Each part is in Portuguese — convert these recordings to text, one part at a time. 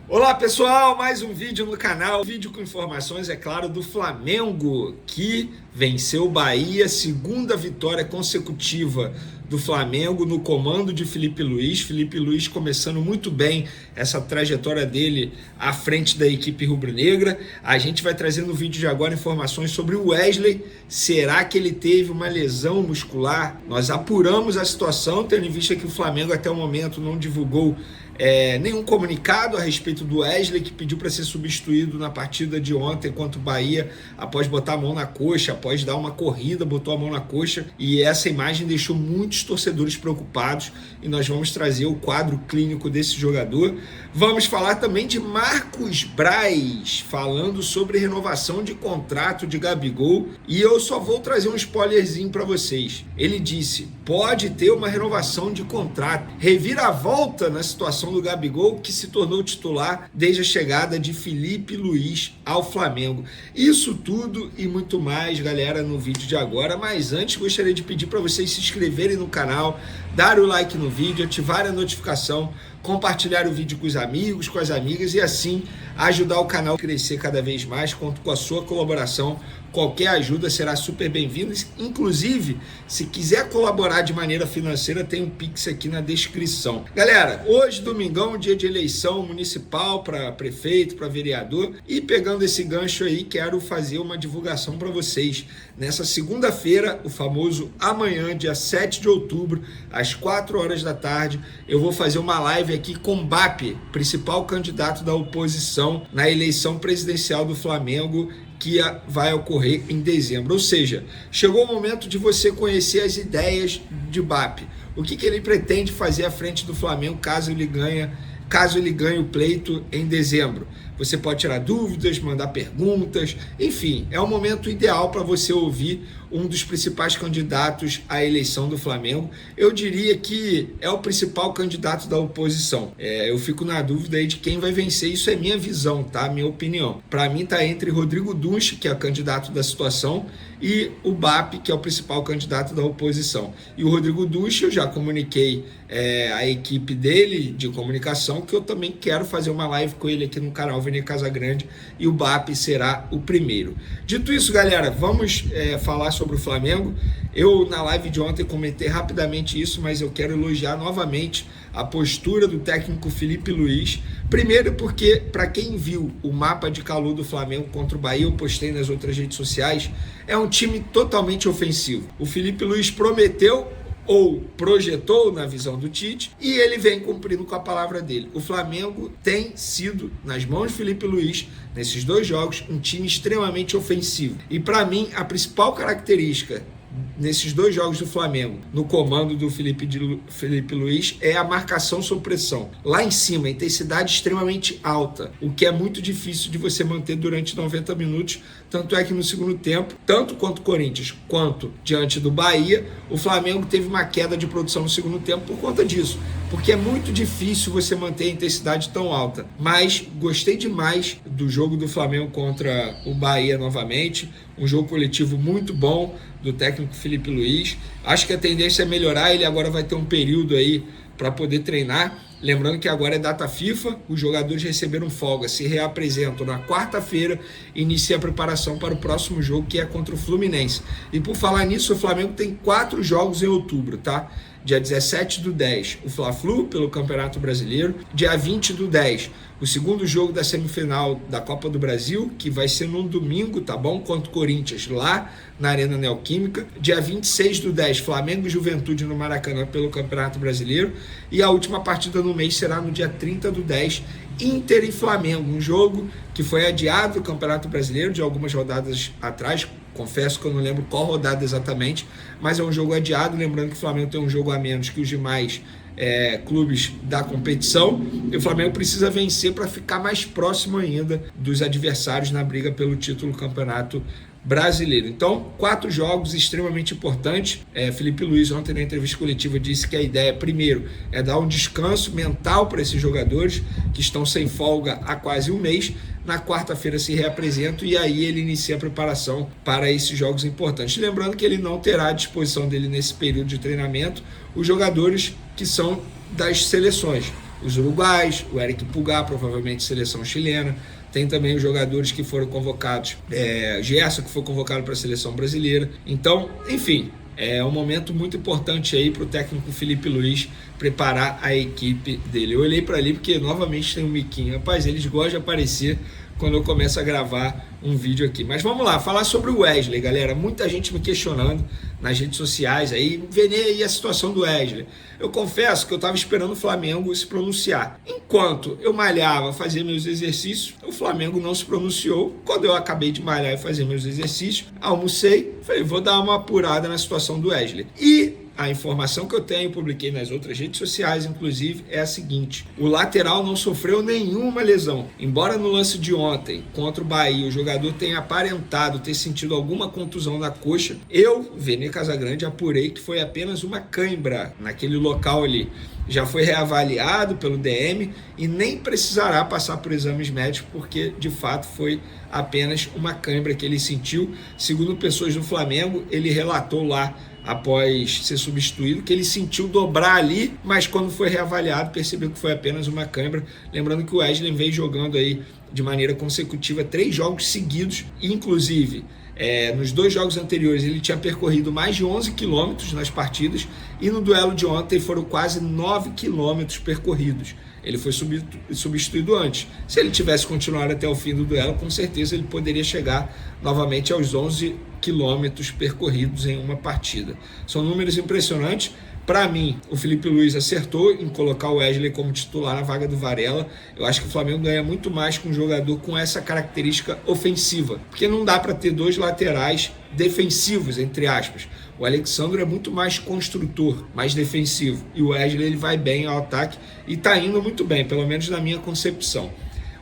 Olá pessoal, mais um vídeo no canal, vídeo com informações, é claro, do Flamengo, que venceu o Bahia, segunda vitória consecutiva do Flamengo no comando de Felipe Luiz. Felipe Luiz começando muito bem essa trajetória dele à frente da equipe rubro-negra. A gente vai trazer no vídeo de agora informações sobre o Wesley. Será que ele teve uma lesão muscular? Nós apuramos a situação, tendo em vista que o Flamengo até o momento não divulgou nenhum comunicado a respeito do Wesley, que pediu para ser substituído na partida de ontem contra o Bahia, após botar a mão na coxa, após dar uma corrida, botou a mão na coxa, e essa imagem deixou muitos torcedores preocupados, e nós vamos trazer o quadro clínico desse jogador. Vamos falar também de Marcos Braz, falando sobre renovação de contrato de Gabigol, e eu só vou trazer um spoilerzinho para vocês. Ele disse, pode ter uma renovação de contrato, reviravolta na situação do Gabigol, que se tornou titular desde a chegada de Felipe Luiz ao Flamengo. Isso tudo e muito mais, galera, no vídeo de agora. Mas antes, gostaria de pedir para vocês se inscreverem no canal, dar o like no vídeo, ativar a notificação, compartilhar o vídeo com os amigos, com as amigas e assim ajudar o canal a crescer cada vez mais. Conto com a sua colaboração. Qualquer ajuda será super bem-vinda. Inclusive, se quiser colaborar de maneira financeira, tem um Pix aqui na descrição. Galera, hoje, domingão, dia de eleição municipal para prefeito, para vereador. E pegando esse gancho aí, quero fazer uma divulgação para vocês. Nessa segunda-feira, o famoso amanhã, dia 7 de outubro, às 4 horas da tarde, eu vou fazer uma live aqui com o BAP, principal candidato da oposição na eleição presidencial do Flamengo, que vai ocorrer em dezembro. Ou seja, chegou o momento de você conhecer as ideias de BAP. O que ele pretende fazer à frente do Flamengo caso ele ganhe o pleito em dezembro. Você pode tirar dúvidas, mandar perguntas, enfim, é o momento ideal para você ouvir um dos principais candidatos à eleição do Flamengo. Eu diria que é o principal candidato da oposição. Eu fico na dúvida aí de quem vai vencer, isso é minha visão, tá? Minha opinião. Para mim está entre Rodrigo Dunche, que é o candidato da situação, e o BAP, que é o principal candidato da oposição. E o Rodrigo Dunche, eu já comuniquei a equipe dele de comunicação, que eu também quero fazer uma live com ele aqui no canal Avenida Casagrande, e o BAP será o primeiro. Dito isso, galera, vamos falar sobre o Flamengo. Eu, na live de ontem, comentei rapidamente isso, mas eu quero elogiar novamente a postura do técnico Felipe Luiz. Primeiro porque, para quem viu o mapa de calor do Flamengo contra o Bahia, eu postei nas outras redes sociais, é um time totalmente ofensivo. O Felipe Luiz prometeu ou projetou na visão do Tite, e ele vem cumprindo com a palavra dele. O Flamengo tem sido, nas mãos de Felipe Luiz, nesses dois jogos, um time extremamente ofensivo. E para mim, a principal característica nesses dois jogos do Flamengo, no comando do Felipe Luiz, é a marcação sob pressão. Lá em cima, a intensidade extremamente alta, o que é muito difícil de você manter durante 90 minutos, tanto é que no segundo tempo, tanto contra o Corinthians quanto diante do Bahia, o Flamengo teve uma queda de produção no segundo tempo por conta disso, porque é muito difícil você manter a intensidade tão alta. Mas gostei demais do jogo do Flamengo contra o Bahia novamente, um jogo coletivo muito bom do técnico Felipe Luiz. Acho que a tendência é melhorar, ele agora vai ter um período aí para poder treinar. Lembrando que agora é data FIFA, os jogadores receberam folga, se reapresentam na quarta-feira e inicia a preparação para o próximo jogo, que é contra o Fluminense. E por falar nisso, o Flamengo tem 4 jogos em outubro, tá? Dia 17/10, o Fla-Flu pelo Campeonato Brasileiro. Dia 20/10, o segundo jogo da semifinal da Copa do Brasil, que vai ser num domingo, tá bom? Contra o Corinthians, lá na Arena Neoquímica. Dia 26/10, Flamengo e Juventude no Maracanã pelo Campeonato Brasileiro. E a última partida no mês será no dia 30/10, Inter e Flamengo. Um jogo que foi adiado do Campeonato Brasileiro de algumas rodadas atrás. Confesso que eu não lembro qual rodada exatamente, mas é um jogo adiado. Lembrando que o Flamengo tem um jogo a menos que os demais clubes da competição, e o Flamengo precisa vencer para ficar mais próximo ainda dos adversários na briga pelo título do Campeonato Brasileiro. Então, 4 jogos extremamente importantes. Felipe Luiz ontem na entrevista coletiva disse que a ideia, primeiro, é dar um descanso mental para esses jogadores que estão sem folga há quase um mês. Na quarta-feira se reapresentam e aí ele inicia a preparação para esses jogos importantes. Lembrando que ele não terá à disposição dele nesse período de treinamento os jogadores que são das seleções. os uruguais, o Eric Pulgar, provavelmente seleção chilena. Tem também os jogadores que foram convocados, Gerson, que foi convocado para a seleção brasileira. Então, enfim, é um momento muito importante aí para o técnico Felipe Luiz preparar a equipe dele. Eu olhei para ali porque novamente tem um miquinho. Rapaz, eles gostam de aparecer quando eu começo a gravar um vídeo aqui. Mas vamos lá, falar sobre o Wesley, galera. Muita gente me questionando nas redes sociais aí, Vene, e a situação do Wesley. Eu confesso que eu estava esperando o Flamengo se pronunciar. Enquanto eu malhava, fazia meus exercícios, o Flamengo não se pronunciou. Quando eu acabei de malhar e fazer meus exercícios, almocei, falei, vou dar uma apurada na situação do Wesley. E a informação que eu tenho, publiquei nas outras redes sociais, inclusive, é a seguinte: o lateral não sofreu nenhuma lesão. Embora no lance de ontem, contra o Bahia, o jogador tenha aparentado ter sentido alguma contusão na coxa, eu, Vene Casagrande, apurei que foi apenas uma cãibra naquele local ali. Já foi reavaliado pelo DM e nem precisará passar por exames médicos, porque de fato foi apenas uma cãibra que ele sentiu. Segundo pessoas do Flamengo, ele relatou lá, após ser substituído, que ele sentiu dobrar ali, mas quando foi reavaliado percebeu que foi apenas uma cãibra. Lembrando que o Wesley vem jogando aí de maneira consecutiva 3 jogos seguidos, inclusive nos 2 jogos anteriores ele tinha percorrido mais de 11 quilômetros nas partidas, e no duelo de ontem foram quase 9 quilômetros percorridos. Ele foi substituído antes. Se ele tivesse continuado até o fim do duelo, com certeza ele poderia chegar novamente aos 11 quilômetros percorridos em uma partida. São números impressionantes. Para mim, o Felipe Luiz acertou em colocar o Wesley como titular na vaga do Varela. Eu acho que o Flamengo ganha muito mais com um jogador com essa característica ofensiva, porque não dá para ter 2 laterais defensivos, entre aspas. O Alexandre é muito mais construtor, mais defensivo, e o Wesley ele vai bem ao ataque e está indo muito bem, pelo menos na minha concepção.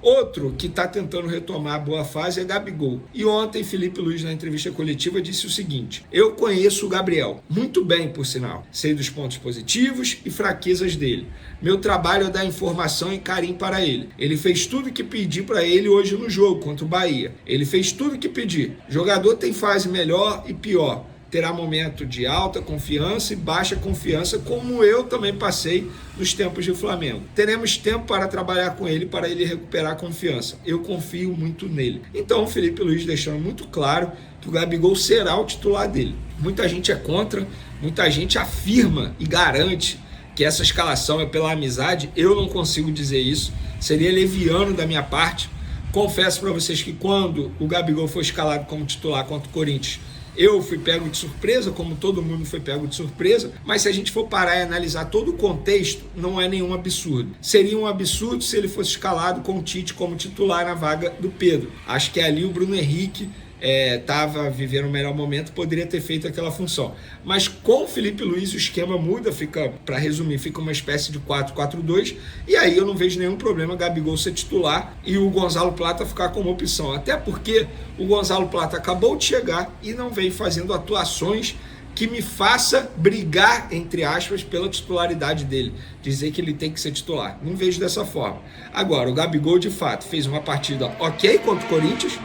Outro que está tentando retomar a boa fase é Gabigol. E ontem, Felipe Luiz, na entrevista coletiva, disse o seguinte: eu conheço o Gabriel, muito bem, por sinal. Sei dos pontos positivos e fraquezas dele. Meu trabalho é dar informação e carinho para ele. Ele fez tudo que pedi para ele hoje no jogo contra o Bahia. Ele fez tudo que pedi. Jogador tem fase melhor e pior. Terá momento de alta confiança e baixa confiança, como eu também passei nos tempos de Flamengo. Teremos tempo para trabalhar com ele, para ele recuperar a confiança. Eu confio muito nele. Então, o Felipe Luiz deixando muito claro que o Gabigol será o titular dele. Muita gente é contra, muita gente afirma e garante que essa escalação é pela amizade. Eu não consigo dizer isso, seria leviano da minha parte. Confesso para vocês que quando o Gabigol foi escalado como titular contra o Corinthians, eu fui pego de surpresa, como todo mundo foi pego de surpresa, mas se a gente for parar e analisar todo o contexto, não é nenhum absurdo. Seria um absurdo se ele fosse escalado com o Tite como titular na vaga do Pedro. Acho que ali o Bruno Henrique estava vivendo o melhor momento, poderia ter feito aquela função. Mas com o Felipe Luiz o esquema muda, fica, para resumir, fica uma espécie de 4-4-2, e aí eu não vejo nenhum problema Gabigol ser titular e o Gonzalo Plata ficar como opção, até porque o Gonzalo Plata acabou de chegar e não vem fazendo atuações que me faça brigar, entre aspas, pela titularidade dele, dizer que ele tem que ser titular. Não vejo dessa forma. Agora, o Gabigol de fato fez uma partida ok contra o Corinthians,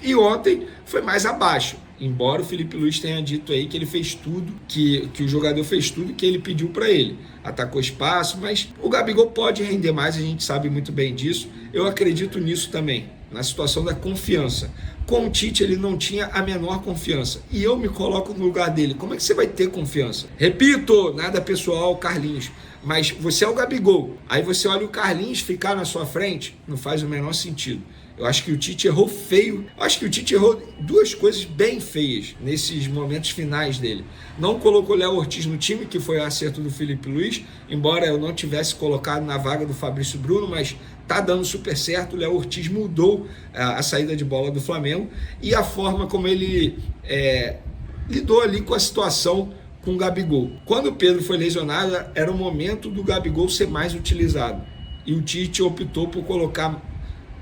e ontem foi mais abaixo, embora o Felipe Luiz tenha dito aí que ele fez tudo, que o jogador fez tudo que ele pediu para ele. Atacou espaço, mas o Gabigol pode render mais, a gente sabe muito bem disso. Eu acredito nisso também, na situação da confiança. Com o Tite ele não tinha a menor confiança, e eu me coloco no lugar dele. Como é que você vai ter confiança? Repito, nada pessoal, Carlinhos, mas você é o Gabigol, aí você olha o Carlinhos ficar na sua frente, não faz o menor sentido. Eu acho que o Tite errou feio. Eu acho que o Tite errou 2 coisas bem feias nesses momentos finais dele. Não colocou Léo Ortiz no time, que foi o acerto do Felipe Luiz, embora eu não tivesse colocado na vaga do Fabrício Bruno, mas tá dando super certo. O Léo Ortiz mudou a saída de bola do Flamengo e a forma como ele lidou ali com a situação com o Gabigol. Quando o Pedro foi lesionado, era o momento do Gabigol ser mais utilizado. E o Tite optou por colocar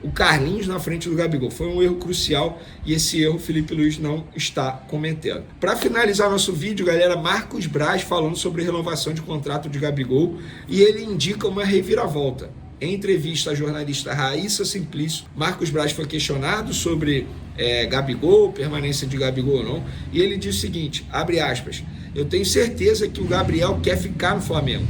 o Carlinhos na frente do Gabigol. Foi um erro crucial e esse erro o Felipe Luiz não está cometendo. Para finalizar nosso vídeo, galera, Marcos Braz falando sobre renovação de contrato de Gabigol, e ele indica uma reviravolta. Em entrevista à jornalista Raíssa Simplício, Marcos Braz foi questionado sobre Gabigol, permanência de Gabigol ou não, e ele diz o seguinte, abre aspas: eu tenho certeza que o Gabriel quer ficar no Flamengo.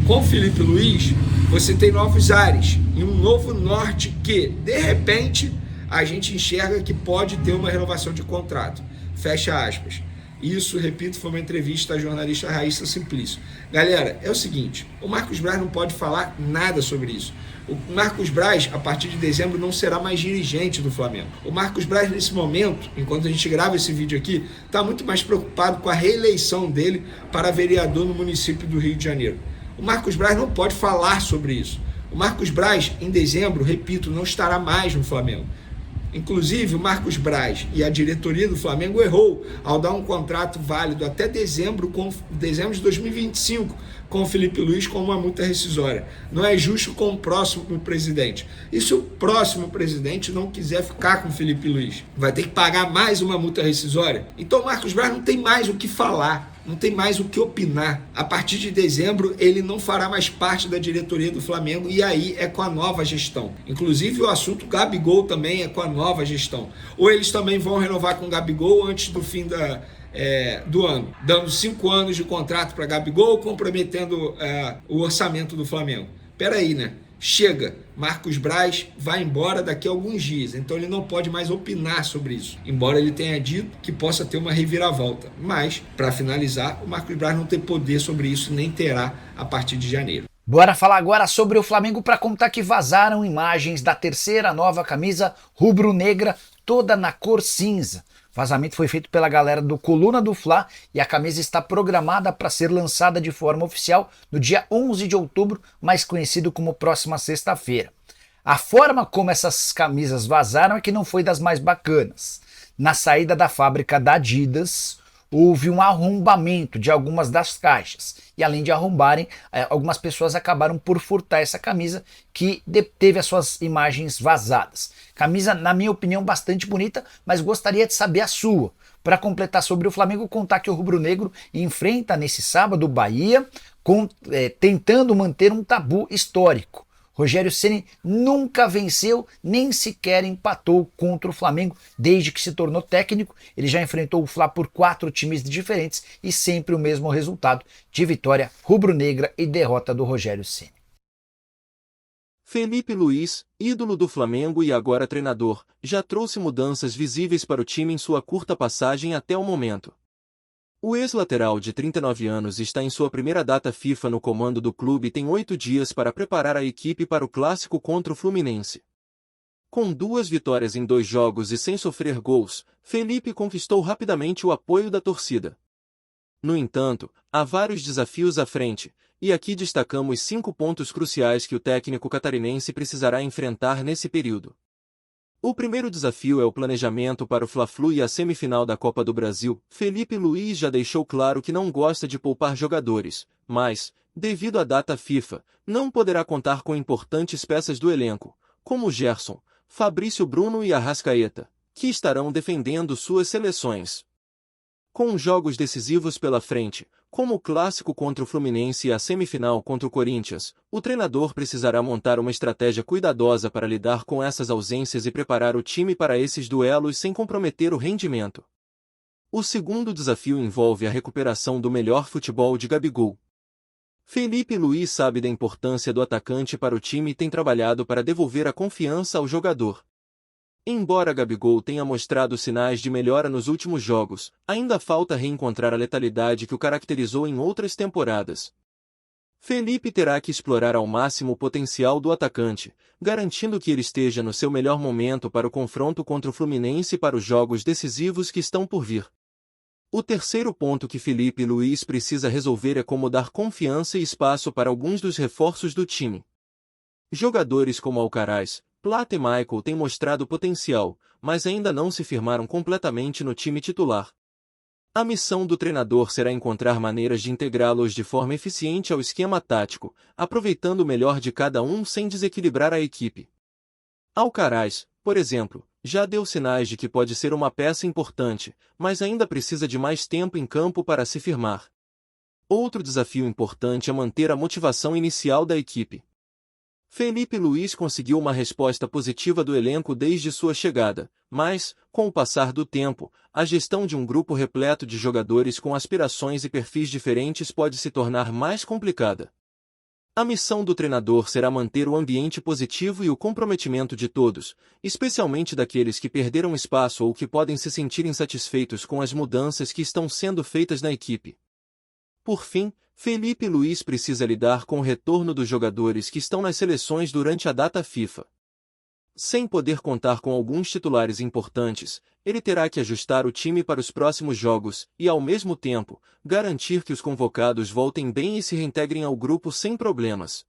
Com o Felipe Luiz, você tem novos ares e um novo norte que, de repente, a gente enxerga que pode ter uma renovação de contrato. Fecha aspas. Isso, repito, foi uma entrevista à jornalista Raíssa Simplício. Galera, é o seguinte, o Marcos Braz não pode falar nada sobre isso. O Marcos Braz, a partir de dezembro, não será mais dirigente do Flamengo. O Marcos Braz, nesse momento, enquanto a gente grava esse vídeo aqui, está muito mais preocupado com a reeleição dele para vereador no município do Rio de Janeiro. O Marcos Braz não pode falar sobre isso. O Marcos Braz, em dezembro, repito, não estará mais no Flamengo. Inclusive, o Marcos Braz e a diretoria do Flamengo errou ao dar um contrato válido até dezembro de 2025 com o Felipe Luiz com uma multa rescisória. Não é justo com o próximo presidente. E se o próximo presidente não quiser ficar com o Felipe Luiz, vai ter que pagar mais uma multa rescisória? Então o Marcos Braz não tem mais o que falar. Não tem mais o que opinar. A partir de dezembro, ele não fará mais parte da diretoria do Flamengo e aí é com a nova gestão. Inclusive, o assunto Gabigol também é com a nova gestão. Ou eles também vão renovar com o Gabigol antes do fim do ano, dando 5 anos de contrato para Gabigol, comprometendo o orçamento do Flamengo. Peraí, né? Chega, Marcos Braz vai embora daqui a alguns dias, então ele não pode mais opinar sobre isso, embora ele tenha dito que possa ter uma reviravolta. Mas, para finalizar, o Marcos Braz não tem poder sobre isso, nem terá a partir de janeiro. Bora falar agora sobre o Flamengo para contar que vazaram imagens da terceira nova camisa rubro-negra, toda na cor cinza. O vazamento foi feito pela galera do Coluna do Fla e a camisa está programada para ser lançada de forma oficial no dia 11 de outubro, mais conhecido como próxima sexta-feira. A forma como essas camisas vazaram é que não foi das mais bacanas. Na saída da fábrica da Adidas, houve um arrombamento de algumas das caixas. E além de arrombarem, algumas pessoas acabaram por furtar essa camisa que teve as suas imagens vazadas. Camisa, na minha opinião, bastante bonita, mas gostaria de saber a sua. Para completar sobre o Flamengo, contar que o rubro-negro enfrenta nesse sábado o Bahia, tentando manter um tabu histórico. Rogério Ceni nunca venceu, nem sequer empatou contra o Flamengo desde que se tornou técnico. Ele já enfrentou o Fla por 4 times diferentes e sempre o mesmo resultado de vitória rubro-negra e derrota do Rogério Ceni. Felipe Luiz, ídolo do Flamengo e agora treinador, já trouxe mudanças visíveis para o time em sua curta passagem até o momento. O ex-lateral de 39 anos está em sua primeira data FIFA no comando do clube e tem 8 dias para preparar a equipe para o clássico contra o Fluminense. Com 2 vitórias em 2 jogos e sem sofrer gols, Felipe conquistou rapidamente o apoio da torcida. No entanto, há vários desafios à frente, e aqui destacamos 5 pontos cruciais que o técnico catarinense precisará enfrentar nesse período. O primeiro desafio é o planejamento para o Fla-Flu e a semifinal da Copa do Brasil. Felipe Luiz já deixou claro que não gosta de poupar jogadores, mas, devido à data FIFA, não poderá contar com importantes peças do elenco, como Gerson, Fabrício Bruno e Arrascaeta, que estarão defendendo suas seleções. Com jogos decisivos pela frente, como o clássico contra o Fluminense e a semifinal contra o Corinthians, o treinador precisará montar uma estratégia cuidadosa para lidar com essas ausências e preparar o time para esses duelos sem comprometer o rendimento. O segundo desafio envolve a recuperação do melhor futebol de Gabigol. Felipe Luiz sabe da importância do atacante para o time e tem trabalhado para devolver a confiança ao jogador. Embora Gabigol tenha mostrado sinais de melhora nos últimos jogos, ainda falta reencontrar a letalidade que o caracterizou em outras temporadas. Felipe terá que explorar ao máximo o potencial do atacante, garantindo que ele esteja no seu melhor momento para o confronto contra o Fluminense e para os jogos decisivos que estão por vir. O terceiro ponto que Felipe Luiz precisa resolver é como dar confiança e espaço para alguns dos reforços do time. Jogadores como Alcaraz, Plata e Michael têm mostrado potencial, mas ainda não se firmaram completamente no time titular. A missão do treinador será encontrar maneiras de integrá-los de forma eficiente ao esquema tático, aproveitando o melhor de cada um sem desequilibrar a equipe. Alcaraz, por exemplo, já deu sinais de que pode ser uma peça importante, mas ainda precisa de mais tempo em campo para se firmar. Outro desafio importante é manter a motivação inicial da equipe. Felipe Luiz conseguiu uma resposta positiva do elenco desde sua chegada, mas, com o passar do tempo, a gestão de um grupo repleto de jogadores com aspirações e perfis diferentes pode se tornar mais complicada. A missão do treinador será manter o ambiente positivo e o comprometimento de todos, especialmente daqueles que perderam espaço ou que podem se sentir insatisfeitos com as mudanças que estão sendo feitas na equipe. Por fim, Felipe Luís precisa lidar com o retorno dos jogadores que estão nas seleções durante a data FIFA. Sem poder contar com alguns titulares importantes, ele terá que ajustar o time para os próximos jogos e, ao mesmo tempo, garantir que os convocados voltem bem e se reintegrem ao grupo sem problemas.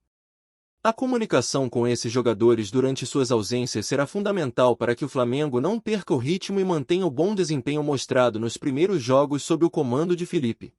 A comunicação com esses jogadores durante suas ausências será fundamental para que o Flamengo não perca o ritmo e mantenha o bom desempenho mostrado nos primeiros jogos sob o comando de Felipe.